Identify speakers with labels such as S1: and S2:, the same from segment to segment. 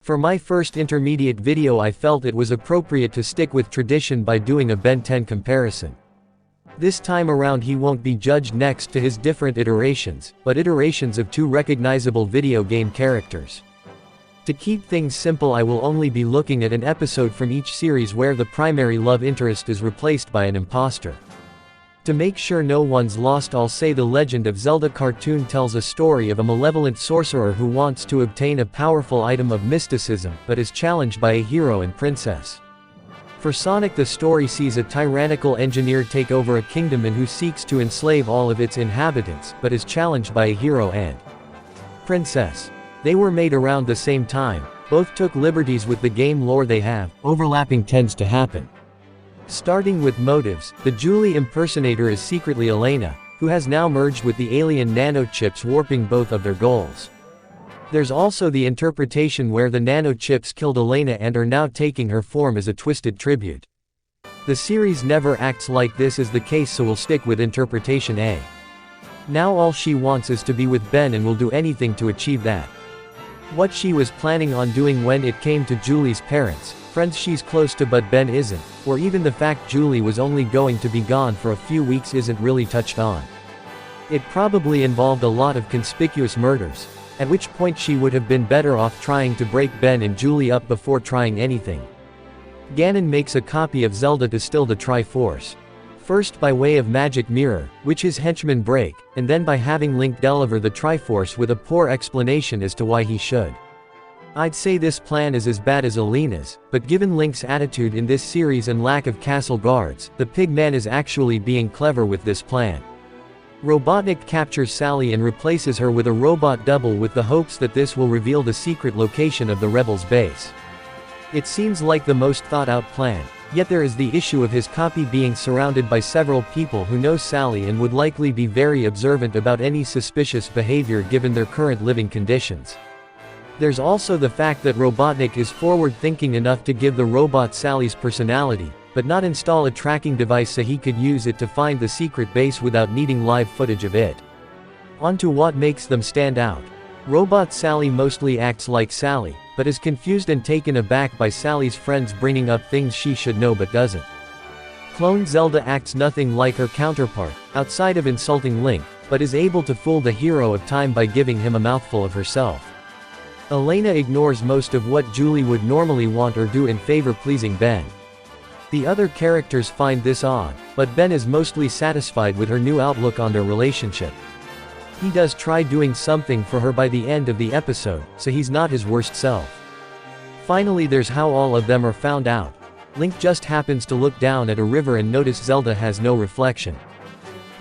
S1: For my first intermediate video I felt it was appropriate to stick with tradition by doing a Ben 10 comparison. This time around he won't be judged next to his different iterations, but iterations of two recognizable video game characters. To keep things simple I will only be looking at an episode from each series where the primary love interest is replaced by an imposter. To make sure no one's lost, I'll say The Legend of Zelda cartoon tells a story of a malevolent sorcerer who wants to obtain a powerful item of mysticism but is challenged by a hero and princess. For Sonic, the story sees a tyrannical engineer take over a kingdom and who seeks to enslave all of its inhabitants but is challenged by a hero and princess. They were made around the same time, both took liberties with the game lore they have, overlapping tends to happen. Starting with motives, the Julie impersonator is secretly Elena, who has now merged with the alien nanochips, warping both of their goals. There's also the interpretation where the nanochips killed Elena and are now taking her form as a twisted tribute. The series never acts like this is the case, so we'll stick with interpretation A. Now all she wants is to be with Ben and will do anything to achieve that. What she was planning on doing when it came to Julie's parents, friends she's close to but Ben isn't, or even the fact Julie was only going to be gone for a few weeks isn't really touched on. It probably involved a lot of conspicuous murders, at which point she would have been better off trying to break Ben and Julie up before trying anything. Ganon makes a copy of Zelda to still the Triforce. First by way of magic mirror, which his henchmen break, and then by having Link deliver the Triforce with a poor explanation as to why he should. I'd say this plan is as bad as Elena's, but given Link's attitude in this series and lack of castle guards, the Pigman is actually being clever with this plan. Robotnik captures Sally and replaces her with a robot double with the hopes that this will reveal the secret location of the rebels' base. It seems like the most thought-out plan, yet there is the issue of his copy being surrounded by several people who know Sally and would likely be very observant about any suspicious behavior given their current living conditions. There's also the fact that Robotnik is forward-thinking enough to give the robot Sally's personality, but not install a tracking device so he could use it to find the secret base without needing live footage of it. On to what makes them stand out. Robot Sally mostly acts like Sally, but is confused and taken aback by Sally's friends bringing up things she should know but doesn't. Clone Zelda acts nothing like her counterpart, outside of insulting Link, but is able to fool the hero of time by giving him a mouthful of herself. Elena ignores most of what Julie would normally want or do in favor pleasing Ben. The other characters find this odd, but Ben is mostly satisfied with her new outlook on their relationship. He does try doing something for her by the end of the episode, so he's not his worst self. Finally, there's how all of them are found out. Link just happens to look down at a river and notice Zelda has no reflection.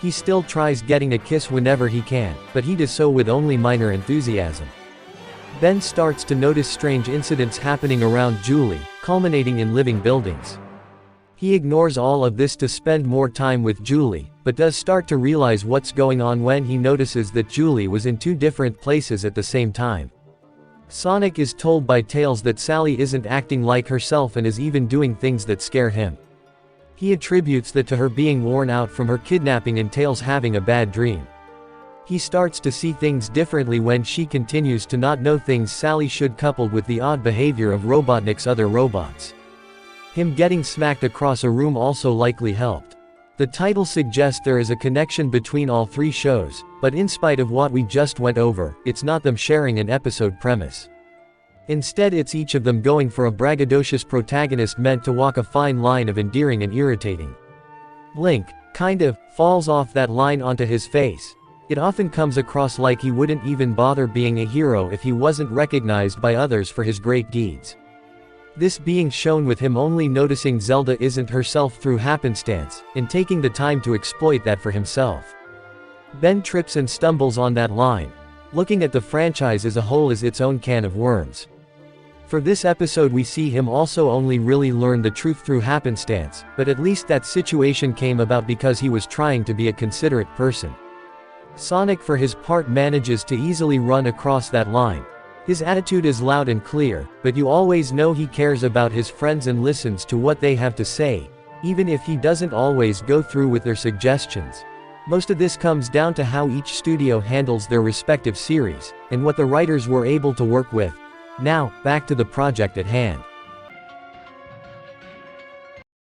S1: He still tries getting a kiss whenever he can, but he does so with only minor enthusiasm. Ben starts to notice strange incidents happening around Julie, culminating in living buildings. He ignores all of this to spend more time with Julie, but does start to realize what's going on when he notices that Julie was in two different places at the same time. Sonic is told by Tails that Sally isn't acting like herself and is even doing things that scare him. He attributes that to her being worn out from her kidnapping and Tails having a bad dream. He starts to see things differently when she continues to not know things Sally should, coupled with the odd behavior of Robotnik's other robots. Him getting smacked across a room also likely helped. The title suggests there is a connection between all three shows, but in spite of what we just went over, it's not them sharing an episode premise. Instead, it's each of them going for a braggadocious protagonist meant to walk a fine line of endearing and irritating. Link, kind of, falls off that line onto his face. It often comes across like he wouldn't even bother being a hero if he wasn't recognized by others for his great deeds. This being shown with him only noticing Zelda isn't herself through happenstance, and taking the time to exploit that for himself. Ben trips and stumbles on that line. Looking at the franchise as a whole is its own can of worms. For this episode we see him also only really learn the truth through happenstance, but at least that situation came about because he was trying to be a considerate person. Sonic for his part manages to easily run across that line. His attitude is loud and clear, but you always know he cares about his friends and listens to what they have to say, even if he doesn't always go through with their suggestions. Most of this comes down to how each studio handles their respective series, and what the writers were able to work with. Now, back to the project at hand.